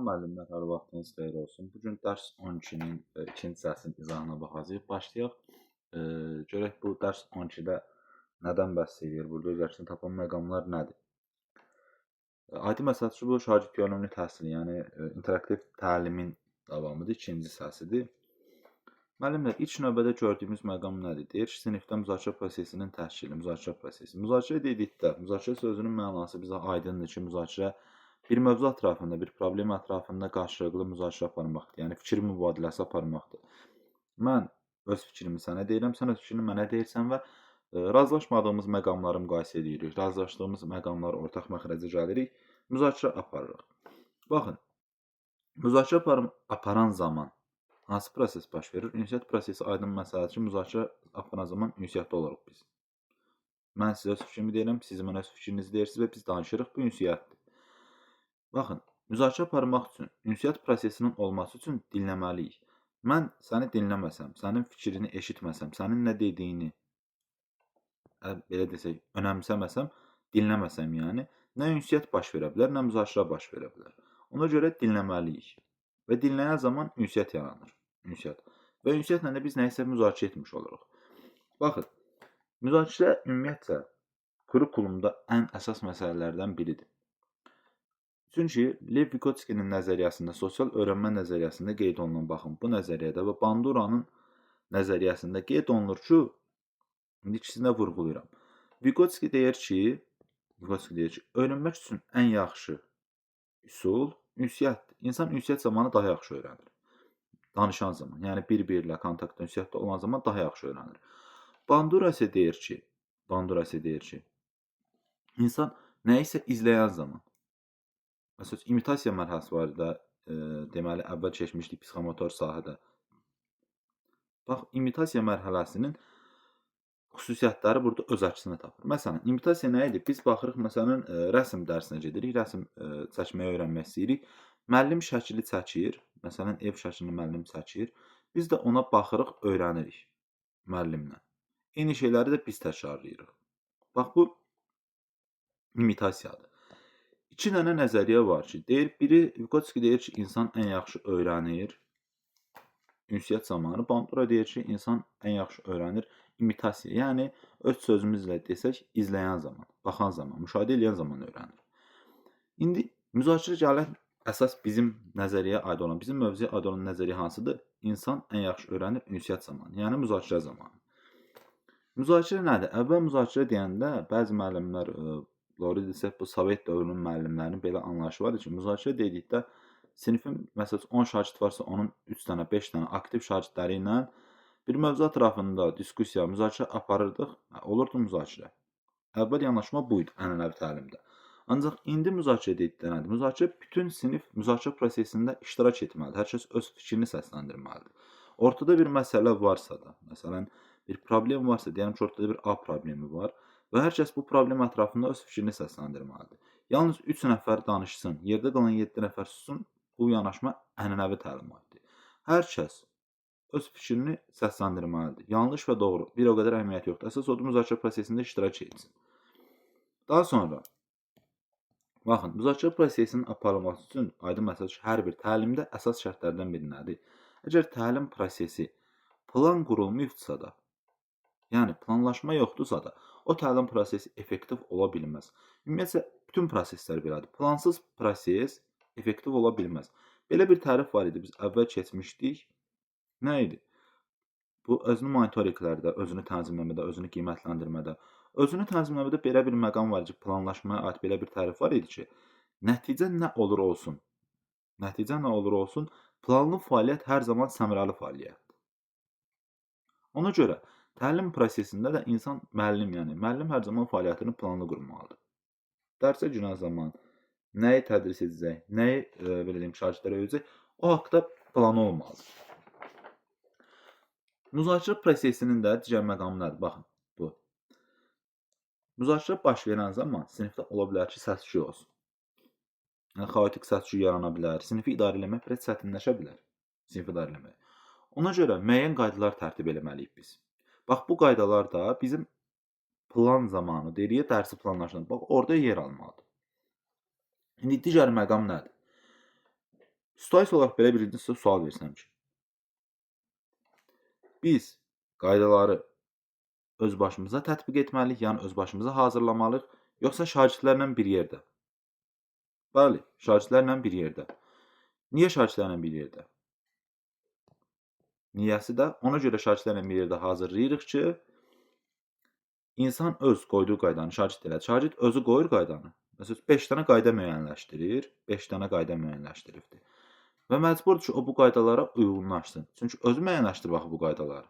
Müəllimlər, hər vaxtınız xeyir olsun. Bu gün dərs 12-nin ikinci hissəsinin izahına baxacağıq. Başlayaq. Görək bu dərs 12-də nədən bəhs edir? Burada öz əksini tapan məqamlar nədir? Adi məsəl üçün bu şagird yönümlü təhsil, yəni interaktiv təlimin davamıdır, ikinci hissəsidir. Müəllimlər, ilk növbədə gördüyümüz məqam nədir? Deyir ki, sinifdə müzakirə prosesinin təşkili, müzakirə prosesi. Müzakirə dedikdə, müzakirə sözünün mənası bizə aydındır ki, müzakirə bir mövzu ətrafında, bir problem ətrafında qarşılıqlı müzakirə aparmaqdır. Yəni fikir mübadiləsi aparmaqdır. Mən öz fikrimi sənə deyirəm, sən öz fikrini mənə deyirsən və razılaşmadığımız məqamları müqayisə edirik. Razılaşdığımız məqamlar ortaq məxrəcə gəlirik, müzakirə aparırıq. Baxın, müzakirə aparan zaman hansı proses baş verir? Ünsiyyət prosesi aydın məsələdir ki, müzakirə aparan zaman ünsiyyətdə oluruq biz. Mən sizə öz fikrimi deyirəm, siz mənə öz fikrinizi deyirsiniz və biz danışırıq, bu ünsiyyətdir. Baxın, müzakirə aparmaq üçün, ünsiyyət prosesinin olması üçün dinləməliyik. Mən səni dinləməsəm, sənin fikrini eşitməsəm, sənin nə dediyini, belə desək, önəmsəməsəm, dinləməsəm yəni, nə ünsiyyət baş verə bilər, nə müzakirə baş verə bilər. Ona görə dinləməliyik və dinləyən zaman ünsiyyət yaranır. Və ünsiyyətlə də biz nəyisə müzakirə etmiş oluruq. Baxın, müzakirə ümumiyyətcə kurikulumda ən əsas məsələlərdən biridir. Çünki Lev Vygotskinin nəzəriyyəsində, sosial öyrənmə nəzəriyyəsində qeyd olunan, baxın, bu nəzəriyyədə və Bandura'nın nəzəriyyəsində qeyd olunur ki, indi ikisini də vurğulayıram. Vygotski deyir ki, öyrənmək üçün ən yaxşı üsul ünsiyyətdir. İnsan ünsiyyət zamanı daha yaxşı öyrənir. Danışan zaman, yəni bir-bir ilə kontaktda, ünsiyyətdə olan zaman daha yaxşı öyrənir. Bandura isə deyir ki, insan nəyisə izləyən zaman, məsələn, imitasiya mərhələsi var da, deməli, əvvəl keçmişdik psixomotor sahədə. Bax, imitasiya mərhələsinin xüsusiyyətləri burada öz əksini tapır. Məsələn, imitasiya nə idi? Biz baxırıq, məsələn, rəsm dərsinə gedirik, rəsm çəkməyi öyrənmək istəyirik. Müəllim şəkili çəkir, məsələn, ev şəklini müəllim çəkir. Biz də ona baxırıq, öyrənirik müəllimlə. Eyni şeyləri də biz təkrarlayırıq. Bax, bu imitasiyadır. İki dənə nəzəriyyə var ki, biri Vygotski deyir ki, insan ən yaxşı öyrənir ünsiyyət zamanı. Bandura deyir ki, insan ən yaxşı öyrənir imitasiya. Yəni, öz sözümüzlə desək, izləyən zaman, baxan zaman, müşahidə edən zaman öyrənir. İndi müzakirə gəlir, əsas bizim nəzəriyyəyə aid olan, bizim mövzuya aid olan nəzəriyyə hansıdır? İnsan ən yaxşı öyrənir ünsiyyət zamanı, yəni müzakirə zamanı. Müzakirə nədir? Əvvəl müzakirə deyəndə bəzi müəllimlər, doğru desək, bu Sovet dövrünün müəllimlərinin belə anlayışı var ki, müzakirə dedikdə sinifin, məsələn, 10 şagird varsa, onun 3 dənə, 5 dənə aktiv şagirdləri ilə bir mövzu ətrafında diskussiya, müzakirə aparırdıq, olurdu müzakirə. Əvvəl yanaşma bu idi ənənəvi təlimdə. Ancaq indi müzakirə dedikdə nədir? Müzakirə bütün sinif müzakirə prosesində iştirak etməlidir. Hər kəs öz fikrini səsləndirməlidir. Ortada bir məsələ varsa da, məsələn, bir problem varsa, deyəm ki, ortada bir A problemi var və hər kəs bu problem ətrafında öz fikrini səsləndirməlidir. Yalnız 3 nəfər danışsın, yerdə qalan 7 nəfər sussun, bu yanaşma ənənəvi təlimatdır. Hər kəs öz fikrini səsləndirməlidir. Yanlış və doğru, bir o qədər əhəmiyyət yoxdur. Əsas odur, müzakirə prosesində iştirak etsin. Daha sonra, baxın, müzakirə prosesinin aparılması üçün aydın məsələ ki, hər bir təlimdə əsas şərtlərdən biri nədir? Əgər təlim prosesi plan qurulmayıbsa da, yəni planlaşma yoxdursa da, o təlim prosesi effektiv ola bilməz. Ümumiyyətcə, bütün proseslər belədir. Plansız proses effektiv ola bilməz. Belə bir tərif var idi, biz əvvəl keçmişdik. Nə idi? Bu, özünü monitoriklərdə, özünü tənzimləmədə, özünü qiymətləndirmədə, özünü tənzimləmədə belə bir məqam var ki, planlaşmaya aid belə bir tərif var idi ki, nəticə nə olur olsun, planlı fəaliyyət hər zaman səmərəli fəaliyyətdir. Ona görə təlim prosesində də insan müəllim hər zaman fəaliyyətini planlı qurmalıdır. Dərsə girən zaman nəyi tədris edəcək, nəyi şagirdlərə öyrədəcək, o haqda planı olmalıdır. Müzakirə prosesinin də digər məqamı nədir? Baxın, bu. Müzakirə baş verən zaman sinifdə ola bilər ki, səs-küy olsun. Yəni, xaotik səs-küy yarana bilər, sinifi idarə eləmək biraz çətinləşə bilər. Ona görə müəyyən qaydalar tərtib eləməliyik biz. Bax, bu qaydalar da bizim plan zamanı, deyirik, dərsi planlaşdırılır. Bax, orada yer almalıdır. İndi digər məqam nədir? Stoik olaraq belə birinci sizə sual versəm ki, biz qaydaları öz başımıza tətbiq etməliyik, yəni öz başımıza hazırlamalıyıq, yoxsa şagirdlərlə bir yerdə? Bəli, şagirdlərlə bir yerdə. Niyə şagirdlərlə bir yerdə? Niyəsi də ona görə şagirdlərlə bir yerdə hazırlayırıq ki, insan öz qoyduğu qaydanı şagird elədir. Şagird özü qoyur qaydanı. Məsələn, 5 dənə qayda müəyyənləşdirir, 5 dənə qayda müəyyənləşdiribdir. Və məcburdur ki, o bu qaydalara uyğunlaşsın. Çünki özü müəyyənləşdirib axı bu qaydaları.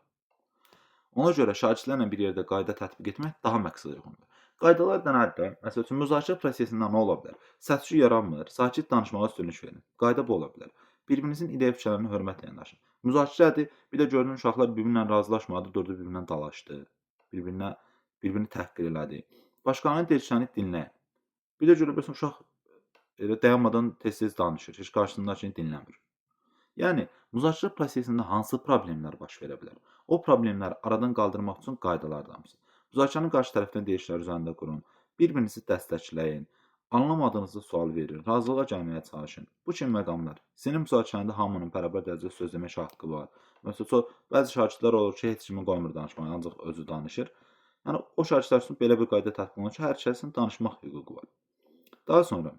Ona görə şagirdlərlə bir yerdə qayda tətbiq etmək daha məqsədəuyğundur. Qaydalar da nədir? Məsəl üçün, müzakirə prosesində nə ola bilər? Səs-küy yaranmır, sakit danışmağa üstünlük verin. Qayda bu ola bilər. Bir-birinizin ideya fikirlərini hörmətlə yanaşın. Müzakirədir, bir də gördüyün uşaqlar bir-birinlə razılaşmadı, durdu bir-birinə dalaşdı. Bir-birini təhqir elədi. Başqanın dediklərini dinləyin. Bir də görürsən uşaq elə dayanmadan tez-tez danışır, heç qarşısındakını dinləmir. Yəni, müzakirə prosesində hansı problemlər baş verə bilər? O problemləri aradan qaldırmaq üçün qaydalar danışın. Müzakirənin qarşı tərəfdən deyişlər üzərində qurun, bir-birinizi dəstəkləyin, anlamadığınızda sual verin, razılığa gəlməyə çalışın. Bu kimi məqamlar. Sinif müzakirəndə hamının bərabər dərəcədə söz demək haqqı var. Məsələn, bəzi şagirdlər olur ki, heç kimi qoymur danışmağa, ancaq özü danışır. Yəni, o şagirdlər üçün belə bir qayda tətbiq olunur ki, hər kəsin danışmaq hüququ var. Daha sonra,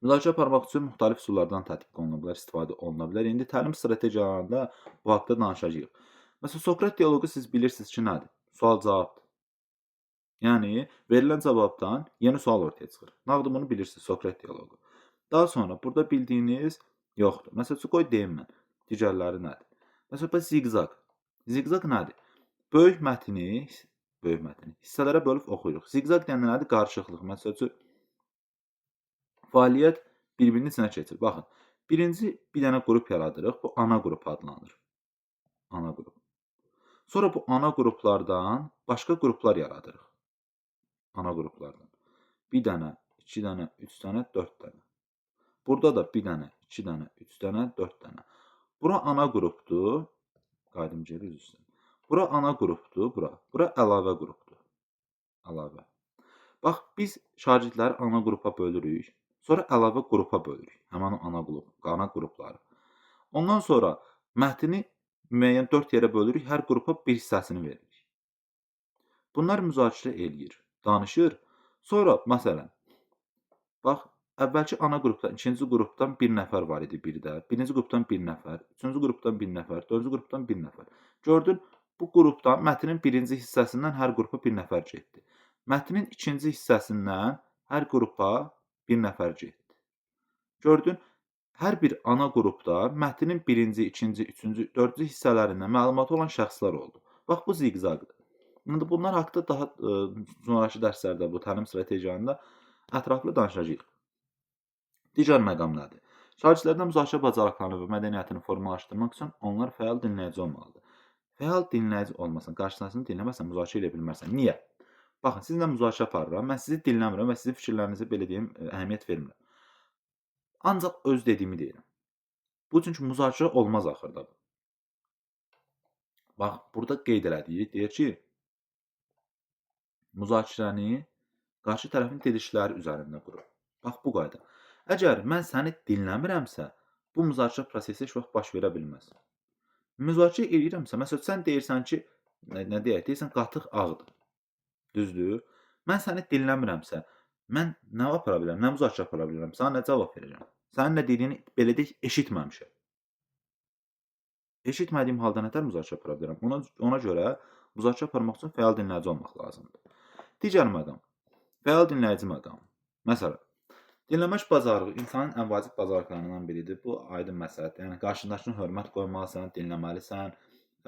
müzakirə aparmaq üçün müxtəlif üsullardan tətbiq oluna bilər, istifadə oluna bilər. İndi təlim strategiyalarında bu haqda danışacağıq. Məsələn, Sokrat dialoqu siz bilirsiniz ki, nədir? Sual-cavabdır. Yəni, verilən cavabdan yeni sual ortaya çıxır. Nağdı bunu bilirsiniz, Sokrat dialoqu. Daha sonra, burada bildiyiniz yoxdur. Məsələn, qoy deyim mən, digərləri nədir? Məsələn, ziqzaq. Ziqzaq nədir? Böyük mətni hissələrə bölüb oxuyuruq. Ziqzaq deyəndə nədir? Qarışıqlıq. Məsələn, fəaliyyət bir-birinin içinə keçir. Baxın, birinci bir dənə qrup yaradırıq. Bu ana qrup adlanır. Ana qrup. Sonra bu ana qruplardan başqa qruplar yaradırıq. Ana qruplardan. Bir dənə, 2 dənə, 3 dənə, 4 dənə. Burada da bir dənə, 2 dənə, 3 dənə, 4 dənə. Bura ana qrupdur. Qaydım geri üzrə. Bura ana qrupdur, bura əlavə qrupdur. Əlavə. Bax, biz şagirdləri ana qrupa bölürük. Sonra əlavə qrupa bölürük. Həmin ana qrupları. Ondan sonra mətni müəyyən 4 yerə bölürük. Hər qrupa bir hissəsini veririk. Bunlar müzakirə eləyir, danışır. Sonra, məsələn, bax, əvvəlki ana qrupdan, ikinci qrupdan bir nəfər var idi birdə. Birinci qrupdan bir nəfər, üçüncü qrupdan bir nəfər, dördüncü qrupdan bir nəfər. Gördün, bu qrupdan mətnin birinci hissəsindən hər qrupa bir nəfər getdi. Mətnin ikinci hissəsindən hər qrupa bir nəfər getdi. Gördün, hər bir ana qrupda mətnin birinci, ikinci, üçüncü, dördüncü hissələrindən məlumatı olan şəxslər oldu. Bax, bu ziqzaqdır. Bunlar haqqında daha sonraki dərslərdə bu təlim strategiyalarında ətraflı danışacağıq. Digər məqam nədir? Şagirdlərdə müzakirə bacarıqlarını və mədəniyyətini formalaşdırmaq üçün onlar fəal dinləyici olmalıdır. Fəal dinləyici olmasan, qarşısındakını dinləməsən müzakirə edə bilmərsən. Niyə? Baxın, sizinlə müzakirə aparıram, mən sizi dinləmirəm və sizin fikirlərinizi belə deyim, əhəmiyyət vermirəm. Ancaq öz dediyimi deyirəm. Bu çünki müzakirə olmaz axırda. Bax, burada qeyd elədik, deyir ki, müzakirəni qarşı tərəfin dedikləri üzərində qurur. Bax, bu qayda. Əgər mən səni dinləmirəmsə, bu müzakirə prosesi heç vaxt baş verə bilməz. Müzakirə edirəmsə, məsələn, sən deyirsən ki, nə deyək, deyirsən qatıq ağdır. Düzdür? Mən səni dinləmirəmsə, mən nə apara bilərəm, nə müzakirə apara bilərəm, sana nə cavab verəcəm? Sənin nə dediyini belə deyək, eşitməmişəm. Eşitmədiyim halda nətər müzakirə apara bilərəm? Ona görə müzakirə aparmaq üçün fəal dinləyici olmaq lazımdır. Digər məqam, fəal dinləyici məqamı. Məsələn, dinləmək bacarığı insanın ən vacib bacarıqlarından biridir. Bu aydın məsələdir. Yəni, qarşındakını hörmət qoymalısan, dinləməlisən.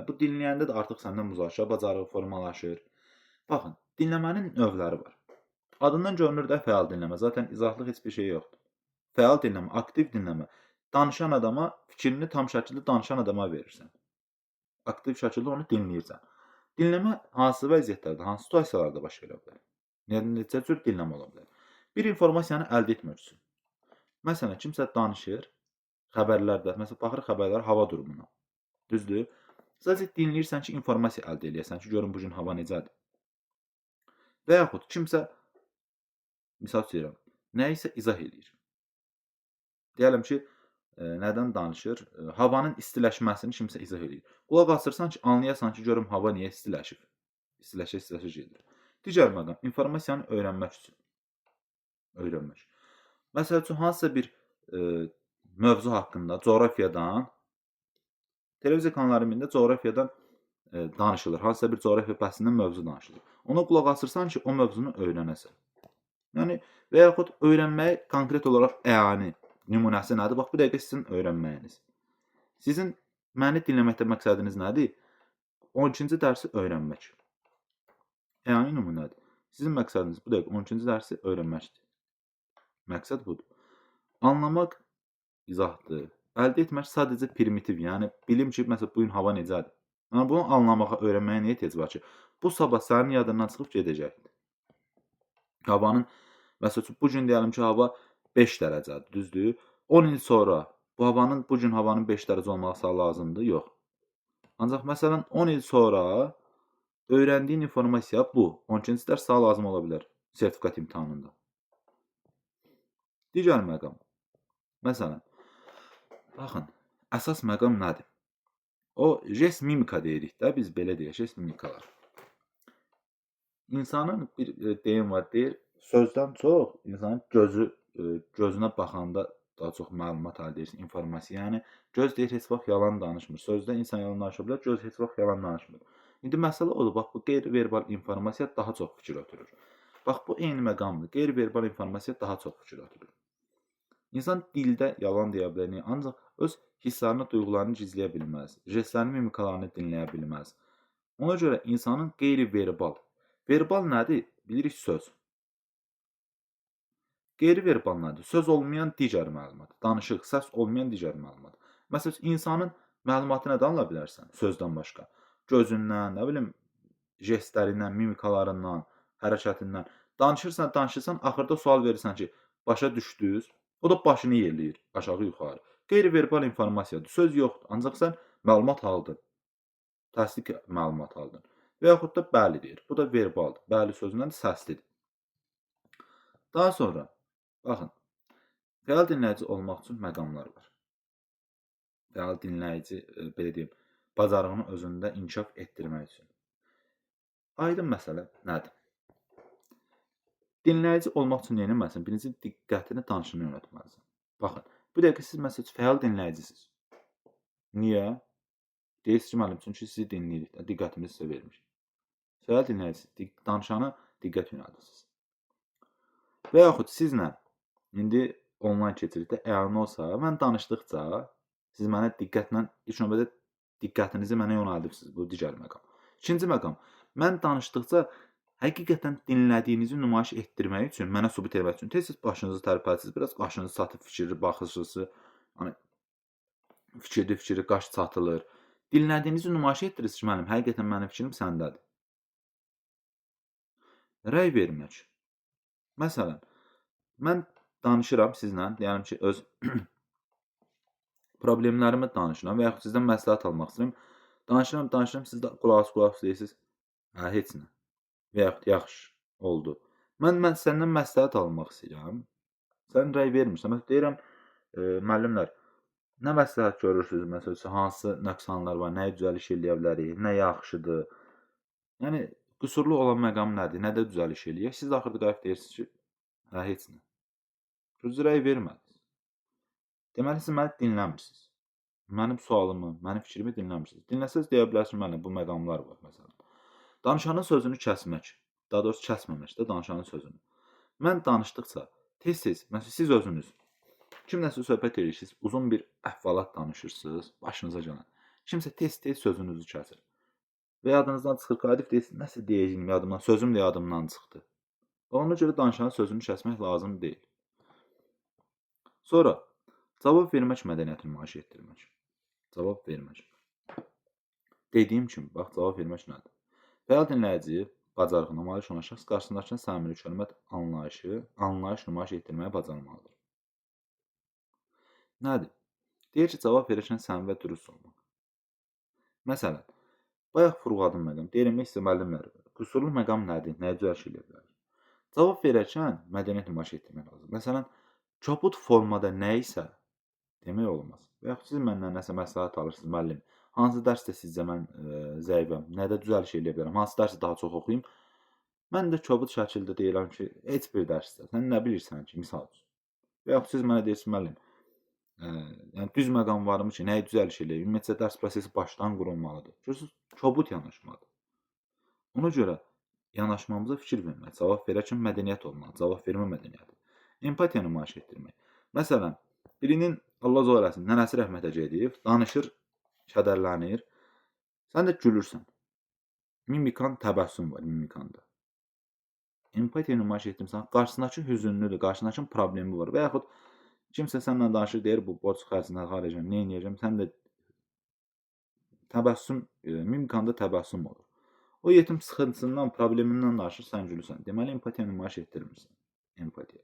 Bu dinləyəndə də artıq səndə müzakirə bacarığı formalaşır. Baxın, dinləmənin növləri var. Adından görünür də fəal dinləmə. Zaten izahlıq heç bir şey yoxdur. Fəal dinləmə, aktiv dinləmə. Danışan adama, fikrini tam şəkildə danışan adama verirsən. Aktiv şəkildə onu dinləyirsən. Dinləmə hansı vəziyyətlərdə, hansı situasiyalarda baş verə bilər? Necə cür dinləmə ola bilər? Bir informasiyanı əldə etmək üçün. Məsələn, kimsə danışır, xəbərlərdə, məsələn, baxır xəbərlər hava durumuna. Düzdür? Sadəcə dinləyirsən ki, informasiya əldə eləyəsən ki, görün bugün hava necədir. Və yaxud kimsə, misal istəyirəm, nəyisə izah eləyir. Deyələm ki, nədən danışır? Havanın istiləşməsini kimsə izah eləyir. Qulaq asırsan ki, anlayasan ki, görüm hava niyə istiləşib? İstiləşə-istiləşə gedir. Digər məqam informasiyanı öyrənmək üçün. Öyrənmək. Məsəl üçün hansısa bir mövzu haqqında coğrafiyadan televiziya kanallarının birində coğrafiyadan danışılır. Hansısa bir coğrafiya bəhsindən mövzu danışılır. Ona qulaq asırsan ki, o mövzunu öyrənəsən. Yəni və yaxud öyrənməyi konkret olaraq əyani nümunəsi nədir? Bax, bu dəqiqə sizin öyrənməyiniz. Sizin məni dinləməkdə məqsədiniz nədir? 12-ci dərsi öyrənmək. Əyani nümunədir. Sizin məqsədiniz bu dəqiqə 12-ci dərsi öyrənməkdir. Məqsəd budur. Anlamaq izahdır. Əldə etmək sadəcə primitiv, yəni bilim ki, məsələn, bugün hava necədir? Yəni bunu anlamağa, öyrənməyə niyə ehtiyac var ki? Bu sabah sənin yadından çıxıb gedəcəkdir. Havanın, məsəl üçün, bugün deyəlim ki, hava 5 dərəcədir, düzdür? 10 il sonra bugün havanın 5 dərəcə olması lazımdır? Yox. Ancaq, məsələn, 10 il sonra öyrəndiyin informasiya bu. 12-ci dərs sənə lazım ola bilər sertifikat imtahanında. Digər məqam. Məsələn, baxın, əsas məqam nədir? O, jest mimika deyirik də, biz belə deyək, jest mimikalar. İnsanın bir deyim var, deyir, sözdən çox insanın gözünə baxanda daha çox məlumat əldə edirsin, informasiya. Yəni, göz deyir, heç vaxt yalan danışmır. Sözdə insan yalan danışa bilər, göz heç vaxt yalan danışmır. İndi məsələ odur, bax, bu qeyri-verbal informasiya daha çox fikir ötürür. Bax, bu eyni məqamdır. Qeyri-verbal informasiya daha çox fikir ötürür. İnsan dildə yalan deyə bilər, ancaq öz hisslərini, duyğularını gizləyə bilməz. Jestlərini, mimikalarını dinləyə bilməz. Ona görə insanın qeyri-verbal. Verbal nədir? Bilirik söz. Qeyri-verbal nədir? Söz olmayan digər məlumat. Danışıq, səs olmayan digər məlumat. Məsələn, insanın məlumatı nədən ala bilərsən? Sözdən başqa. Gözündən, nə bilim, jestlərindən, mimikalarından, hərəkətindən. Danışırsan, axırda sual verirsən ki, başa düşdünüz? O da başını yelləyir, aşağı yuxarı. Qeyri-verbal informasiyadır. Söz yoxdur, ancaq sən məlumat aldın. Təsdiq məlumat aldın. Və yaxud da bəli deyir. Bu da verbaldır. Bəli sözündən səslidir. Daha sonra, baxın, fəal dinləyici olmaq üçün məqamlar var. Fəal dinləyici, belə deyim, bacarığını özündə inkişaf etdirmək üçün. Aydın məsələ nədir? Dinləyici olmaq üçün nə etməlisən? Birinci, diqqətini danışana yönəltməlisən. Baxın, bu dəqiqə siz məsələn fəal dinləyicisiniz. Niyə? Deyirsiniz ki, müəllim, çünki sizi dinləyirik, diqqətimizi sizə vermişik. Fəal dinləyicisiniz, danışana diqqət yönəldirsiniz. Və yaxud sizlə indi onlayn keçirikdə əyani olsa, mən danışdıqca siz mənə diqqətlə, ilk növbədə diqqətinizi mənə yönəldirsiniz. Bu digər məqam. İkinci məqam, mən danışdıqca həqiqətən dinlədiyinizi nümayiş etdirmək üçün, mənə sübut etmək üçün tez-tez başınızı tərpədirsiniz, biraz qaşınızı çatıb fikirli baxırsınız, hani fikirli qaş çatılır. Dinlədiyinizi nümayiş etdirirsiniz ki, müəllim, həqiqətən mənim fikrim səndədir. Rəy vermək. Məsələn, mən danışıram sizlə, deyəlim ki, öz problemlərimi danışıram və yaxud sizdən məsləhət almaq istəyirəm. Danışıram, siz də qulaq deyirsiniz, hə, heç nə. Və yaxud yaxşı, oldu. Mən səndən məsləhət almaq istəyirəm. Sən rəy vermirsən. Mən deyirəm, müəllimlər, nə məsləhət görürsünüz? Məsələn, hansı nöqsanlar var, nəyi düzəliş eləyə bilərik, nə yaxşıdır? Yəni, qüsurlu olan məqam nədir, nədə düzəliş eləyək? Siz də axırda qayıb deyirsiniz ki, hə, heç nə. Siz rəy vermədiniz. Deməli, siz məni dinləmirsiniz. Mənim sualımı, mənim fikrimi dinləmirsiniz. Dinləsəz deyə bilərsiniz, müəllim, bu məqamlar var, məsələn. Danışanın sözünü kəsmək, daha doğrusu kəsməmək də danışanın sözünü. Mən danışdıqca tez-tez, məsələn, siz özünüz kimləsə söhbət edirsiniz, uzun bir əhvalat danışırsınız, başınıza gələn. Kimsə tez-tez sözünüzü kəsir. Və yadınızdan çıxır, Qadif deyirsiniz, nəsə deyəcəyim yadımdan, sözüm də yadımdan çıxdı. Ona görə danışanın sözünü kəsmək lazım deyil. Sonra, cavab vermək mədəniyyətini nümayiş etdirmək. Cavab vermək. Dediyim kimi, bax, cavab vermək nədir? Fəal dinləyici bacarığına malik olan şəxs qarşısındakının səmimi hörmət anlayış nümayiş etdirməyə bacarmalıdır. Nədir? Deyir ki, cavab verərkən səmimi və dürüst olmaq. Məsələn, bayaq vurğuladım məqam. Deyirəm, isə müəllimlər, qüsurlu məqam nədir? Nəyə düzəliş eləyə bilər? Cavab verərkən mədəniyyət nümayiş etdirmək lazım. Məsələn, kobud formada nə isə Demək olmaz. Və yaxud siz məndən nəsə məsləhət alırsınız, müəllim. Hansı dərsdə sizcə mən zəifəm, nədə düzəliş eləyə bilərəm, hansı dərsi daha çox oxuyum? Mən də kobud şəkildə deyirəm ki, heç bir dərsdə. Sən nə bilirsən ki, misal üçün. Və yaxud siz mənə deyirsiniz, müəllim, yəni düz məqam varmı ki, nəyi düzəliş eləyim? Ümumiyyətcə dərs prosesi başdan qurulmalıdır. Görürsüz, kobud yanaşmadır. Ona görə yanaşmamıza fikir vermək, cavab verərkən mədəniyyət olmalı, cavab vermə mədəniyyəti. Empatiya nümayiş etdirmək. Məsələn, birinin Allah zor eləsin, nənəsi rəhmətə gedib, danışır, kədərlənir. Sən də gülürsən. Mimikan təbəssüm var mimikanda. Empatiya nümayiş etdirsən, qarşısındakı hüzünlüdür, qarşısındakının problemi var. Və yaxud kimsə səninlə danışır, deyir, bu borc xərcini harcayacağam, nə edəcəm? Sən də təbəssüm, mimikanda təbəssüm olur. O yetim sıxıntısından, problemindən danışır, sən gülürsən. Deməli, empatiya nümayiş etdirmirsən. Empatiya.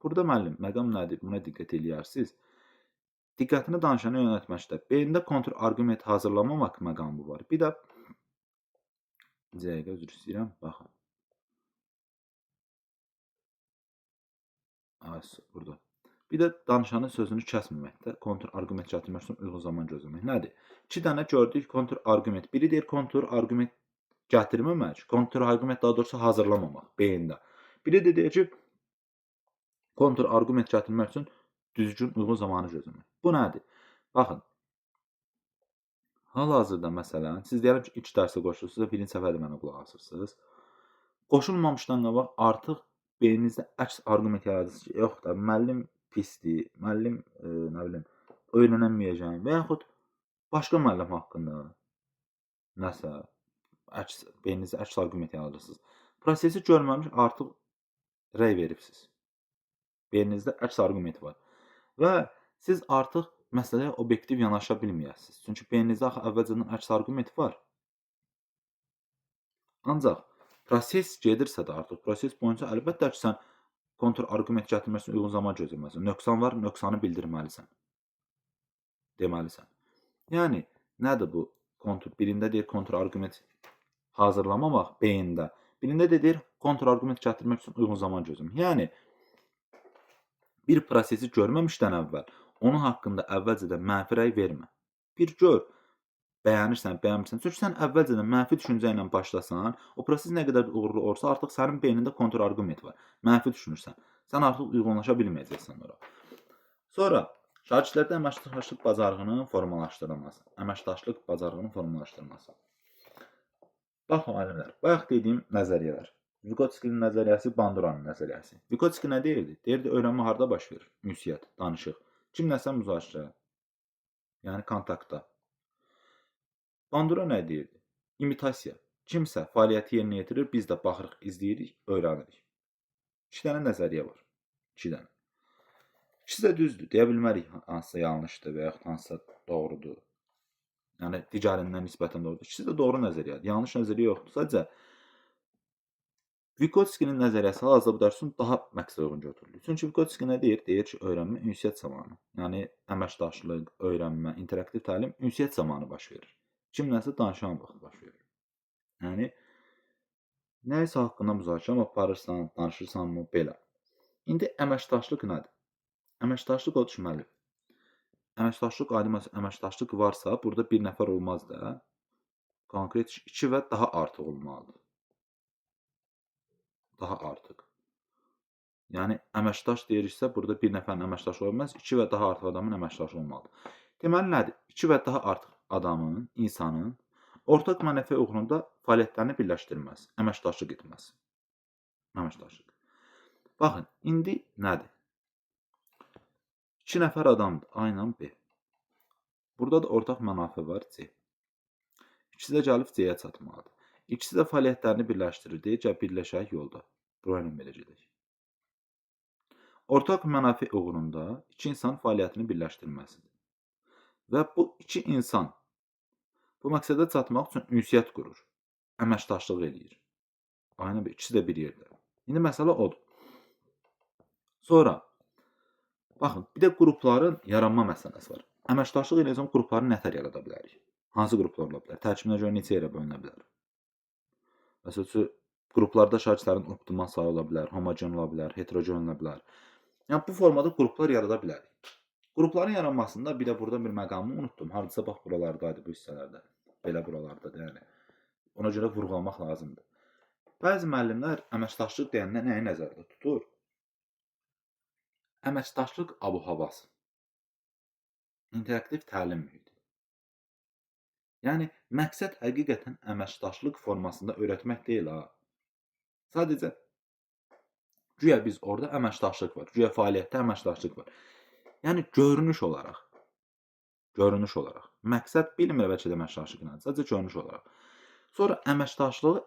Burada müəllim, məqam nədir? Buna diqqət eləyərsiniz. Diqqətini danışana yönəltməkdə beyində kontrargument hazırlamamaq məqamı var. Bir də dəqiqə üzr istəyirəm, baxın. Burada. Bir də danışanın sözünü kəsməməkdə kontrargument gətirmək üçün uyğun zaman gözləmək. Nədir? 2 dənə gördük kontrargument. Biri deyir kontrargument gətirməmək, kontrargument daha doğrusu hazırlamamaq beyində. Biri də deyir ki, kontrargument gətirmək üçün düzgün uyğun zamanı gözləmək. Bu nədir? Baxın. Hal-hazırda məsələn, siz deyirəm ki, 2 dərsə qoşulursunuz və birinci səfərdə mənə qulaq asırsınız. Qoşulmamışdan qabaq artıq beyninizdə əks arqument yaradırsınız ki, yox da müəllim pisdir, müəllim nə bilim öyrənəməyəcəm və yaxud başqa müəllim haqqında nəsə beyninizdə əks arqument yaradırsınız. Prosesi görməmiş artıq rəy veribsiniz. Beyninizdə əks arqument var və siz artıq məsələyə obyektiv yanaşa bilməyəsiniz. Çünki beyninizdə axı əvvəlcədən əks arqument var. Ancaq proses gedirsə də artıq proses boyunca əlbəttə ki, sən kontrargument gətirmək üçün uyğun zaman gözləməlisən. Nöqsan var, nöqsanı bildirməlisən. Deməlisən. Yəni, nədir bu? Birində deyir kontrargument hazırlamamaq beyində. Birində də deyir kontrargument gətirmək üçün uyğun zaman gözləmək. Yəni, bir prosesi görməmişdən əvvəl onun haqqında əvvəlcədən mənfi rəy vermə. Bir gör. Bəyənirsən, bəyənmirsən. Çünki sən əvvəlcədən mənfi düşüncə ilə başlasan, o proses nə qədər uğurlu olsa, artıq sənin beynində kontrargument var. Mənfi düşünürsən. Sən artıq uyğunlaşa bilməyəcəksən ora. Sonra şagirdlərdə əməkdaşlıq bacarığının formalaşdırılması. Əməkdaşlıq bacarığının formalaşdırılması. Bax müəllimlər, bayaq dediyim nəzəriyyələr. Vygotskinin nəzəriyyəsi, Banduranın nəzəriyyəsi. Vygotski nə deyirdi? Deyirdi, öyrənmə harda baş verir? Ünsiyyət, danışıq. Kimləsə müzakirə. Yəni kontaktda. Bandura nə deyirdi? İmitasiya. Kimsə fəaliyyəti yerinə yetirir, biz də baxırıq, izləyirik, öyrənirik. 2 dənə nəzəriyyə var. 2 dənə. İkisi də düzdür. Deyə bilmərik hansısa yanlışdır və yaxud hansısa doğrudur. Yəni digərindən nisbətən doğrudur. İkisi də doğru nəzəriyyədir. Yanlış nəzəriyyə yoxdur. Sadəcə Vygotskinin nəzəriyyəsi hal-hazırda bu dərsin daha məqsədə uyğun götürülür. Çünki Vygotski nə deyir? Deyir ki, öyrənmə ünsiyyət zamanı. Yəni əməkdaşlıq, öyrənmə, interaktiv təlim ünsiyyət zamanı baş verir. Kimləsə danışan vaxt baş verir. Yəni, nəyisə haqqında müzakirə aparırsan, danışırsanmı, belə. İndi əməkdaşlıq nədir? Əməkdaşlıq o düşməli. Əməkdaşlıq, əməkdaşlıq varsa, burada bir nəfər olmaz da, konkret 2 və daha artıq olmalıdır. Daha artıq. Yəni, əməkdaş deyiriksə, burada bir nəfərin əməkdaşı olmaz, 2 və daha artıq adamın əməkdaşı olmalıdır. Deməli, nədir? 2 və daha artıq adamın, insanın ortaq mənəfi uğrunda fəaliyyətlərini birləşdirməsi, əməkdaşlıq etməsi. Əməkdaşlıq. Baxın, indi nədir? 2 nəfər adamdır, A ilə B. Burada da ortaq mənafi var, C. İkisi də gəlib C-yə çatmalıdır. İkisi də fəaliyyətlərini birləşdirir, deyir ki, birləşək yolda. Burayla belə gedək. Ortaq mənafi uğrunda 2 insan fəaliyyətini birləşdirməsidir. Və bu 2 insan bu məqsədə çatmaq üçün ünsiyyət qurur, əməkdaşlıq edir. Aynı bir, ikisi də bir yerdə. İndi məsələ odur. Sonra, baxın, bir də qrupların yaranma məsələsi var. Əməkdaşlıq eləyəcəm qrupları nətər yarada bilərik? Hansı qruplar ola bilər? Tərkibinə görə neçə yerə bölünə bilər? Məsəl üçün, qruplarda şagirdlərin optimal sayı ola bilər, homogen ola bilər, heterogen ola bilər. Yəni, bu formada qruplar yarada bilərik. Qrupların yaranmasında bir də burada bir məqamı unutdum. Hardasa bax buralardaydı bu hissələrdə. Belə buralardadır, yəni. Ona görə vurğulamaq lazımdır. Bəzi müəllimlər əməkdaşlıq deyəndə nəyi nəzərdə tutur? Əməkdaşlıq abu-havası. İnteraktiv təlim mühiti. Yəni, məqsəd həqiqətən əməkdaşlıq formasında öyrətmək deyil, ha. Sadəcə, güya biz orada əməkdaşlıq var, güya fəaliyyətdə əməkdaşlıq var. Yəni, görünüş olaraq. Məqsəd bilmir bəlkə də əməkdaşlıq nədir, sadəcə görünüş olaraq. Sonra əməkdaşlığı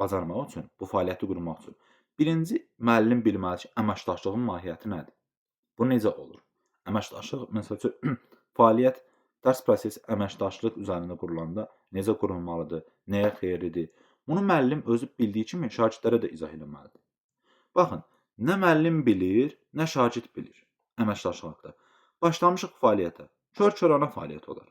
bacarmaq üçün, bu fəaliyyəti qurmaq üçün, birinci müəllim bilməli ki, əməkdaşlığın mahiyyəti nədir? Bu necə olur? Əməkdaşlıq, məsəl üçün, fəaliyyət, dərs prosesi əməkdaşlıq üzərində qurulanda necə qurulmalıdır, nəyə xeyirlidir? Bunu müəllim özü bildiyi kimi şagirdlərə də izah etməlidir. Baxın, nə müəllim bilir, nə şagird bilir əməkdaşlıq haqqında. Başlamışıq fəaliyyətə. Kör-körənə fəaliyyət olar.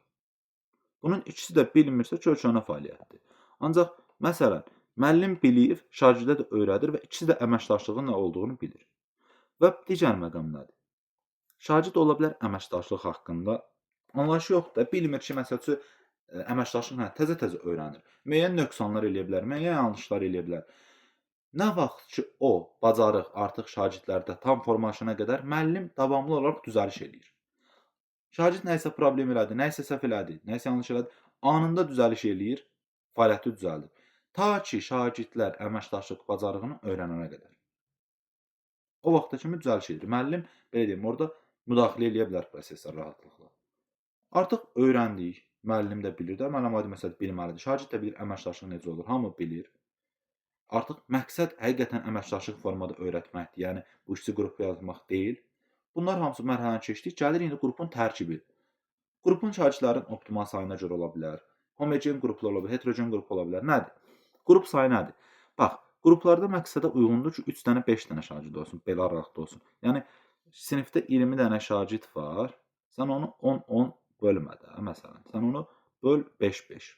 Bunun ikisi də bilmirsə kör-körənə fəaliyyətdir. Ancaq, məsələn, müəllim bilir, şagirdə də öyrədir və ikisi də əməkdaşlığın nə olduğunu bilir. Və digər məqam nədir? Şagird ola bilər əməkdaşlıq haqqında anlayışı yoxdur da, bilmir ki, məsəl üçün, əməkdaşlıq nə, təzə-təzə öyrənir. Müəyyən nöqsanlar eləyə bilər, müəyyən yanlışlar eləyə bilər. Nə vaxt ki, o bacarıq artıq şagirdlərdə tam formalaşana qədər müəllim davamlı olaraq düzəliş eləyir. Şagird nəyisə problem elədi, nəyisə səhv elədi, nəyisə yanlış elədi, anında düzəliş eləyir, fəaliyyəti düzəldir. Ta ki, şagirdlər əməkdaşlıq bacarığını öyrənənə qədər. O vaxta kimi düzəliş edir. Müəllim, belə deyim, orada müdaxilə eləyə bilər prosesə rahatlıqla. Artıq öyrəndik, müəllim də bilir də, müəllim aydın məsələ bilməlidir. Şagird də bilir əməkdaşlıq necə olur, hamı bilir. Artıq məqsəd həqiqətən əməkdaşlıq formada öyrətməkdir, yəni bu işçi qrupu yaratmaq deyil. Bunlar hamısı mərhələni keçdik, gəlir indi qrupun tərkibi. Qrupun şagirdlərin optimal sayına görə ola bilər, homogen qruplar ola bilər, heterogen qrup ola bilər. Nədir? Qrup sayı nədir? Bax, qruplarda məqsədə uyğundur ki, 3 dənə, 5 dənə şagird olsun, belə araqda olsun. Yəni, sinifdə 20 dənə şagird var, sən onu 10-10 bölmə də, məsələn. Sən onu böl 5-5.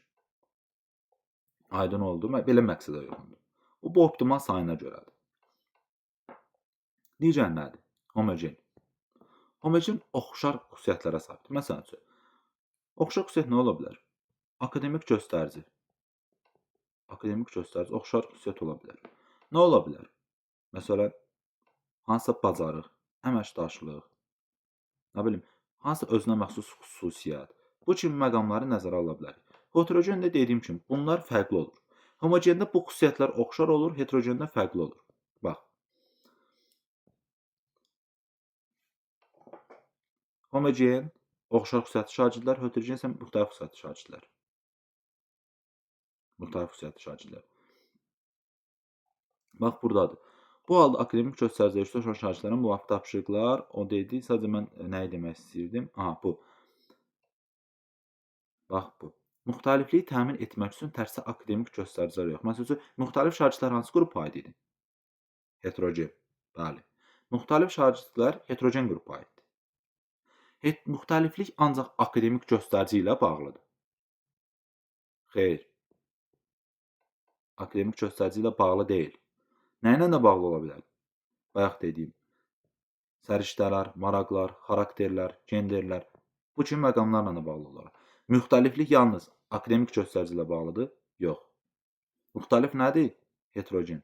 Aydın oldu, belə məqsədə uyğundur. Bu optimal sayına görədir. Digər nədir? Homogen. Homogen oxşar xüsusiyyətlərə sahibdir. Məsələn üçün, oxşar xüsusiyyət nə ola bilər? Akademik göstərici. Akademik göstərici oxşar xüsusiyyət ola bilər. Nə ola bilər? Məsələn, hansısa bacarıq, əməkdaşlıq, nə bilim, hansısa özünə məxsus xüsusiyyət. Bu kimi məqamları nəzərə ala bilər. Heterogendə dediyim kimi, bunlar fərqli olur. Homogenda bu xüsusiyyətlər oxşar olur, heterogenda fərqli olur. Bax. Homogen, oxşar xüsusiyyətli şagirdlər, heterogen isə müxtəlif xüsusiyyətli şagirdlər. Bax, buradadır. Bu halda akademik göstəricidə iştirak edən şagirdlərə müvafiq tapşırıqlar, o dedi, sadəcə mən nəyi demək istəyirdim? Aha, bu. Bax, bu. Müxtəlifliyi təmin etmək üçün tərsə akademik göstəricilər yox. Məsəl üçün, müxtəlif şagirdlər hansı qrupa aid idi? Heterogen. Bəli. Müxtəlif şagirdlər heterogen qrupa aiddir. Müxtəliflik ancaq akademik göstərici ilə bağlıdır. Xeyr. Akademik göstərici ilə bağlı deyil. Nə ilə də bağlı ola bilər? Bayaq dediyim, səriştələr, maraqlar, xarakterlər, genderlər, bu kimi məqamlarla da bağlı olar. Müxtəliflik yalnız akademik göstərici ilə bağlıdır? Yox. Müxtəlif nədir? Heterogen.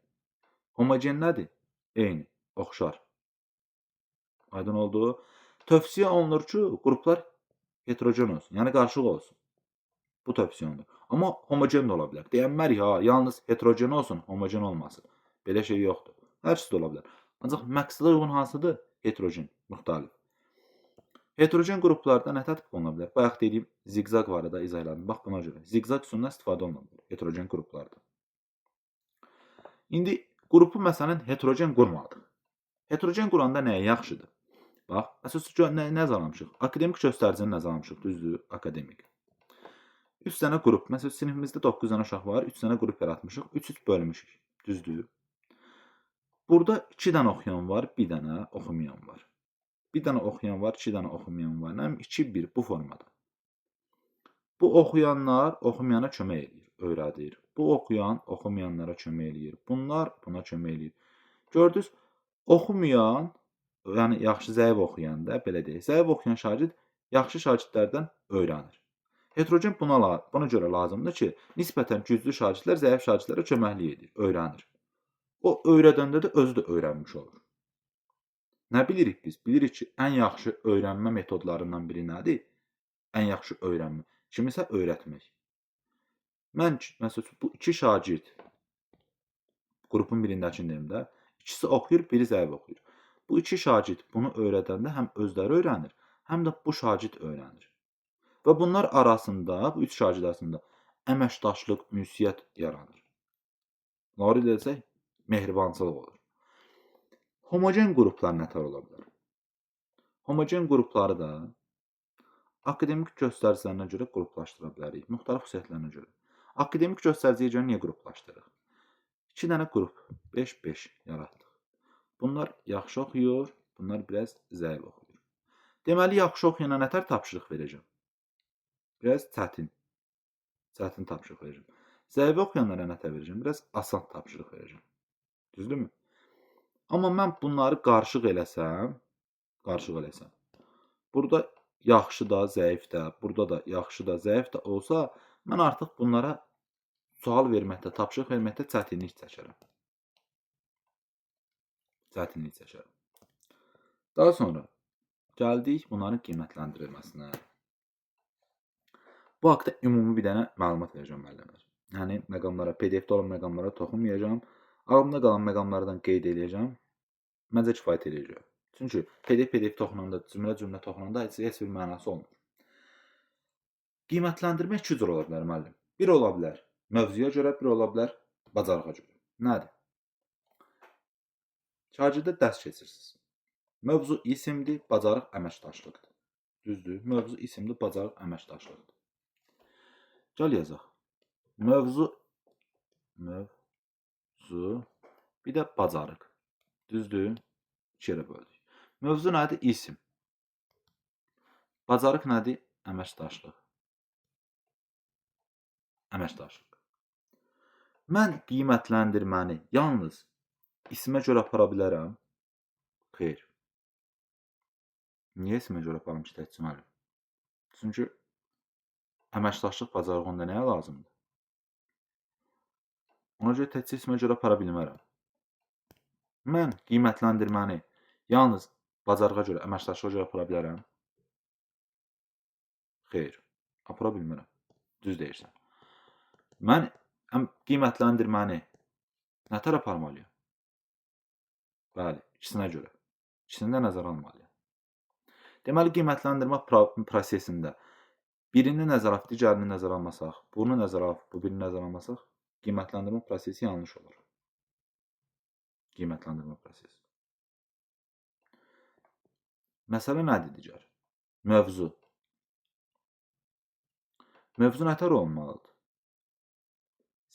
Homogen nədir? Eyni, oxşar. Aydın oldu. Tövsiyə olunur ki, qruplar heterogen olsun, yəni qarşılıq olsun. Bu tövsiyə olunur. Amma homogen də ola bilər. Deyənmərik, yalnız heterogen olsun, homogen olmasın. Belə şey yoxdur. Hər ikisi də ola bilər. Ancaq məqsədə uyğun hansıdır? Heterogen, müxtəlif. Heterogen qruplarda nə tətbiq oluna bilər? Bayaq dediyim zigzag var da izah elədim. Bax buna görə. Zigzag üsulundan istifadə oluna bilər heterogen qruplarda. İndi qrupu məsələn heterogen qurmadıq. Heterogen quranda nəyə yaxşıdır? Bax, əsas nə nəzərləmişik? Akademik göstəricini nəzərləmişik, düzdür? Akademik. 3 dənə qrup. Məsələn, sinifimizdə 9 dənə uşaq var, 3 dənə qrup yaratmışıq, 3-3 bölmüşük, düzdür? Burada 2 dənə oxuyan var, 1 dənə oxumayan var. 1 dənə oxuyan var, 2 dənə oxumayan var. Nə 2-1 bu formada. Bu oxuyanlar oxumayana kömək eləyir, öyrədir. Bu oxuyan oxumayanlara kömək eləyir. Bunlar buna kömək eləyir. Gördünüz, oxumayan yəni yaxşı zəif oxuyanda, belə deyək, zəif oxuyan şagird yaxşı şagirdlərdən öyrənir. Heterogen buna görə lazımdır ki, nisbətən güclü şagirdlər zəif şagirdlərə köməklik edir, öyrənir. O öyrədəndə də özü də öyrənmiş olur. Nə bilirik biz? Bilirik ki, ən yaxşı öyrənmə metodlarından biri nədir? Ən yaxşı öyrənmə. Kimisə öyrətmək. Mən məsələn bu iki şagird qrupun birindəkindəyim də, ikisi oxuyur, biri zəif oxuyur. Bu iki şagird bunu öyrədəndə həm özləri öyrənir, həm də bu şagird öyrənir. Və bunlar arasında, bu üç şagird arasında əməkdaşlıq, ünsiyyət yaranır. Laurel desək, mehribançılıq olur. Homogen qruplar nətər ola bilər? Homogen qrupları da akademik göstəricilərinə görə qruplaşdıra bilərik, müxtəlif xüsusiyyətlərinə görə. Akademik göstəriciyə görə niyə qruplaşdırırıq? 2 dənə qrup, 5-5 yaratdıq. Bunlar yaxşı oxuyur, bunlar biraz zəif oxuyur. Deməli, yaxşı oxuyana nətər tapşırıq verəcəm? Biraz çətin tapşırıq verəcəm. Zəif oxuyanlara nətər verəcəm? Biraz asan tapşırıq verəcəm. Düzdürmü? Amma mən bunları qarışıq eləsəm, burada yaxşı da, zəif də, burada da yaxşı da, zəif də olsa, mən artıq bunlara sual verməkdə, tapşırıq verməkdə çətinlik çəkərəm. Daha sonra gəldik bunların qiymətləndirilməsinə. Bu haqda ümumi bir dənə məlumat verəcəm müəllimlər. Yəni məqamlara, PDF-də olan məqamlara toxunmayacağam. Ağlımda qalan məqamlardan qeyd edəcəm. Məncə kifayət edəcək. Çünki PDF toxunanda, cümlə toxunanda heç bir mənası olmur. Qiymətləndirmə iki cür ola bilər müəllim. Bir ola bilər mövzuya görə, bir ola bilər bacarığa görə. Nədir? Şagirdə dərs keçirsiniz. Mövzu isimdir, bacarıq əməkdaşlıqdır. Düzdür? Mövzu isimdir, bacarıq əməkdaşlıqdır. Gəl yazaq. Mövzu, bir də bacarıq. Düzdür? İki yerə böldük. Mövzu nədir? İsim. Bacarıq nədir? Əməkdaşlıq. Mən qiymətləndirməni yalnız ismə görə apara bilərəm? Xeyr. Niyə ismə görə aparım ki, təkcə müəllim? Çünki əməkdaşlıq bacarığında nəyə lazımdır? Ona görə təkcə ismə görə apara bilmərəm. Mən qiymətləndirməni yalnız bacarığa görə, əməkdaşlığa görə apara bilərəm? Xeyr, apara bilmərəm. Düz deyirsən. Mən qiymətləndirməni nətər aparmalıyam? Bəli, ikisinə görə. İkisini də nəzərə almalıyam. Deməli, qiymətləndirmə prosesində birini nəzərə alıb, digərini nəzərə almasaq, bunu nəzərə alıb, bu birini nəzərə almasaq, qiymətləndirmə prosesi yanlış olur. Qiymətləndirmə prosesi. Məsələ nədir digər? Mövzu. Mövzu nətər olmalıdır?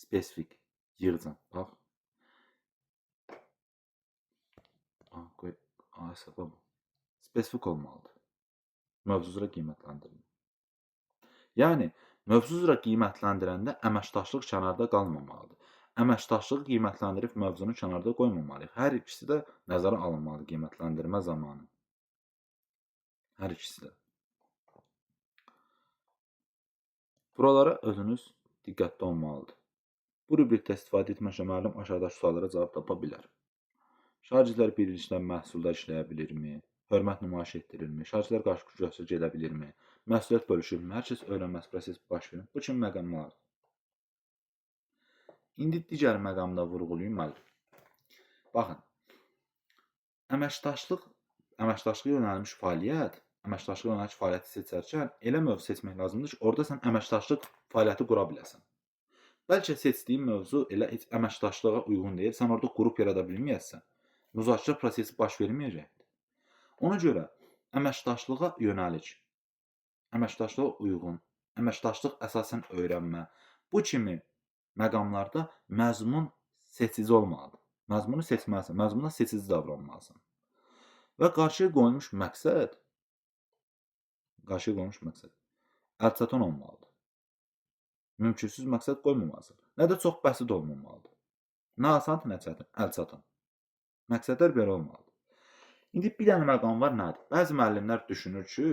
Spesifik, yığcam. Bax. Spesifik olmalıdır. Mövzu üzrə qiymətləndirmə. Yəni, mövzu üzrə qiymətləndirəndə əməkdaşlıq kənarda qalmamalıdır. Əməkdaşlığı qiymətləndirib mövzunu kənarda qoymamalıyıq. Hər ikisi də nəzərə alınmalıdır qiymətləndirmə zamanı. Hər ikisi də. Buralara özünüz diqqətli olmalıdır. Bu rubrikdə istifadə etməklə müəllim aşağıdakı suallara cavab tapa bilər. Şagirdlər birlikdə məhsulda işləyə bilirmi? Hörmət nümayiş etdirirmi? Şagirdlər qarşı göstərə gedə bilirmi? Məsuliyyət bölüşürmü? Hər kəs öyrənməsi prosesi baş verir. Bu kimi məqamlardır. İndi digər məqamda vurğulayım müəllim. Baxın, əməkdaşlığa yönəlmiş fəaliyyəti seçərkən elə mövzu seçmək lazımdır ki, orada sən əməkdaşlıq fəaliyyəti qura biləsən. Bəlkə seçdiyin mövzu elə heç əməkdaşlığa uyğun deyil, sən orada qrup yarada bilməyəsən, müzakirə prosesi baş verməyəcəkdir. Ona görə əməkdaşlığa yönəlik, əməkdaşlığa uyğun, əməkdaşlıq əsasən öyrənmə, bu kimi məqamlarda məzmun seçici olmalıdır. Məzmunu seçməlisən, məzmuna seçici davranmalısan. Və qarşıya qoyulmuş məqsəd əlçatan olmalıdır. Mümkünsüz məqsəd qoymamalısan. Nə də çox bəsit olmamalıdır. Nə asandır, nə çətin, əlçatan. Məqsədlər belə olmalıdır. İndi bir dənə məqam var nədir? Bəzi müəllimlər düşünür ki,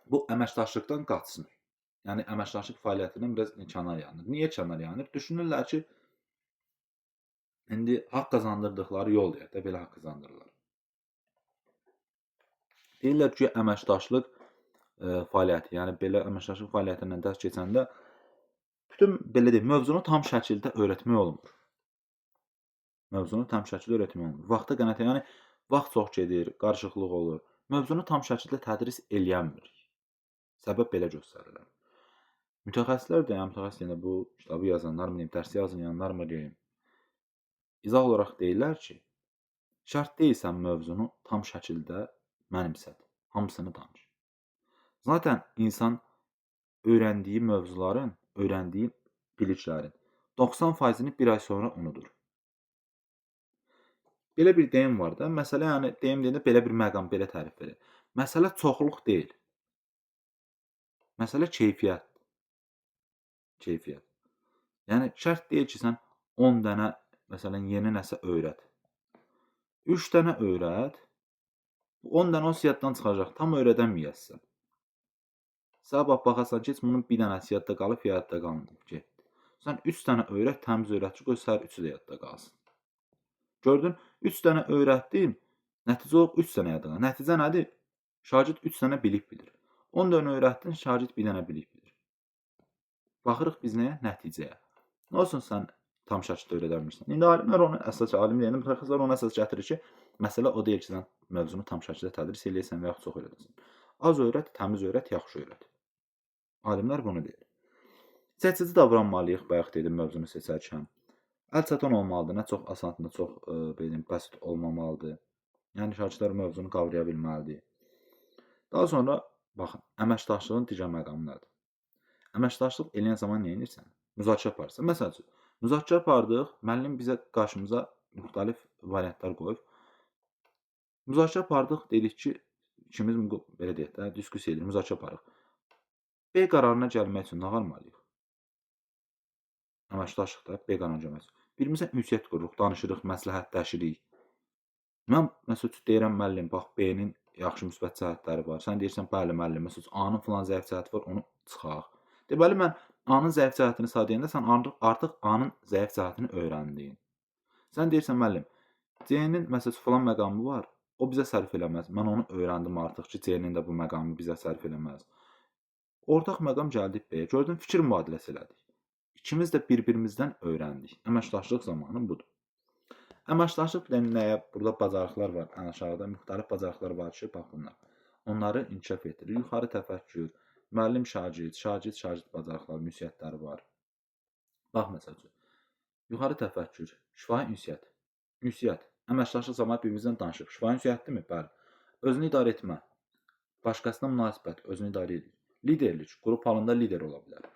bu əməkdaşlıqdan qaçsın. Yəni əməkdaşlıq fəaliyyətindən biraz kənar yanır. Niyə kənar yanır? Düşünürlər ki, indi haqq qazandırdıqları yol deyək də, belə haqq qazandırırlar. Deyirlər ki, əməkdaşlıq fəaliyyəti, yəni belə əməkdaşlıq fəaliyyətindən dərs keçəndə bütün belə deyək, mövzunu tam şəkildə öyrətmək olmur. Mövzunu tam şəkildə öyrətmək olmur. Vaxta qənaət, yəni vaxt çox gedir, qarışıqlıq olur. Mövzunu tam şəkildə tədris eləyənmir. Səbəb belə göstərirlər. Mütəxəssislər də, yəni mütəxəssis yəni bu kitabı yazanlar mı deyim, dərsi yazanlar mı deyim, izah olaraq deyirlər ki, şərt deyilsən mövzunu tam şəkildə mənimsət, hamısını danış. Zaten insan öyrəndiyi mövzuların, öyrəndiyi biliklərin 90%-ni bir ay sonra unudur. Belə bir deyim var da, məsələ yəni deyim deyəndə belə bir məqam, belə tərif verir. Məsələ çoxluq deyil. Məsələ keyfiyyət. Keyfiyyət. Yəni şərt deyil ki, sən 10 dənə məsələn yeni nəsə öyrət. 3 dənə öyrət. 10 dənə o yaddan çıxacaq, tam öyrədəməyəsən. Sabah baxasan ki, bunun bir dənəsi yadda qalıb, yadda qalmayıb, getdi. Sən 3 dənə öyrət, təmiz öyrət ki, qoy səhər 3-ü də yadda qalsın. Gördün, 3 dənə öyrətdin, nəticə olaraq 3 dənə yadda qalır. Nəticə nədir? Şagird 3 dənə bilik bilir. 10 dənə öyrətdin, şagird 1 dənə bilik bilir. Baxırıq biz nəyə? Nəticəyə. Nə olsun sən tam şəkildə öyrədəmirsən. İndi alimlər onu əsas, alim deyəndə mütəxəssislər onu əsas gətirir ki, məsələ o deyil ki, sən mövzunu tam şəkildə tədris eləyəsən və yaxud çox öyrədəsən. Az öyrət, təmiz öyrət, yaxşı öyrət. Alimlər bunu deyir. Seçici davranmalıyıq, bayaq dedim mövzunu seçərkən. Əlçatan olmalıdır, nə çox asan, nə çox bəsit olmamalıdır. Yəni şagirdlər mövzunu qavraya bilməlidir. Daha sonra baxın, əməkdaşlığın digər məqamı nədir? Əməkdaşlıq eləyən zaman nə edirsən? Müzakirə aparırsan. Məsəl üçün, müzakirə apardıq, müəllim bizə qarşımıza müxtəlif variantlar qoyub. Müzakirə apardıq, dedik ki, ikimiz belə deyək də, diskussiya edirik, müzakirə aparırıq. B qərarına gəlmək üçün nə qalmalıyıq? Əməkdaşlıqda B qərarına gəlmək üçün. Birimizə ünsiyyət qururuq, danışırıq, məsləhətləşirik. Mən məsəl üçün deyirəm müəllim, bax B-nin yaxşı müsbət cəhətləri var. Sən deyirsən, bəli müəllim, məsəl üçün A-nın filan zəif cəhəti var, onu çıxaq. Deməli mən A-nın zəif cəhətini sadələyəndə sən artıq A-nın zəif cəhətini öyrəndin. Sən deyirsən müəllim, C-nin məsəl üçün filan məqamı var, o bizə sərf eləməz. Mən onu öyrəndim artıq ki, C-nin də bu məqamı bizə sərf eləməz. Ortaq məqam gəldik B-yə. Gördün, fikir mübadiləsi elədik. İkimiz də bir-birimizdən öyrəndik. Əməkdaşlıq zamanı budur. Əməkdaşlıq nəyə? Burada bacarıqlar var. Ən aşağıda müxtəlif bacarıqlar var ki, bax bunlar. Onları inkişaf etdirir. Yuxarı təfəkkür, müəllim şagird, şagird bacarıqları, ünsiyyətləri var. Bax məsəl üçün. Yuxarı təfəkkür, şifahi ünsiyyət. Ünsiyyət. Əməkdaşlıq zamanı bir-birimizdən danışırıq. Şifahi ünsiyyətdirmi? Bəli. Özünü idarə etmə. Başqasına münasibət, özünü idarə edir. Liderlik, qrup halında lider ola bilər.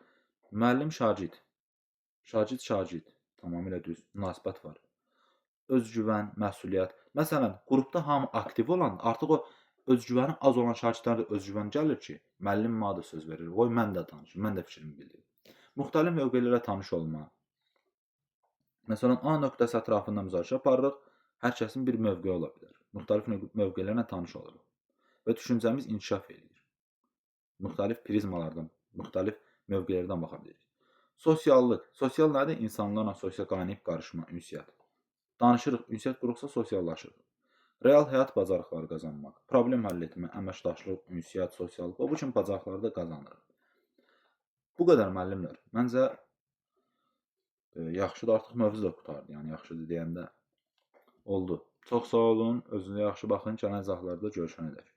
Müəllim şagird, şagird, tamamilə düz, münasibət var. Özgüvən, məsuliyyət. Məsələn, qrupda hamı aktiv olan, artıq o özgüvəni az olan şagirdlərdə özgüvən gəlir ki, müəllim mənə də söz verir, qoy mən də danışım, mən də fikrimi bildirim. Müxtəlif mövqelərlə tanış olma. Məsələn, A nöqtəsi ətrafında müzakirə aparırıq, hər kəsin bir mövqeyi ola bilər. Müxtəlif mövqelərlə tanış oluruq və düşüncəmiz inkişaf edir. Müxtəlif prizmalardan, müxtəlif mövqelərdən baxa bilirik. Sosiallıq. Sosial nədir? İnsanlarla sosial qaynayıb qarışma, ünsiyyət. Danışırıq, ünsiyyət quruqsa sosiallaşırıq. Real həyat bacarıqları qazanmaq, problem həll etmə, əməkdaşlıq, ünsiyyət, sosiallıq, bu kimi bacarıqları da qazanırıq. Bu qədər müəllimlər. Məncə yaxşıdır, artıq mövzu da qutardı. Yəni yaxşıdır deyəndə oldu. Çox sağ olun, özünüzə yaxşı baxın, gələn izahlarda görüşənədək.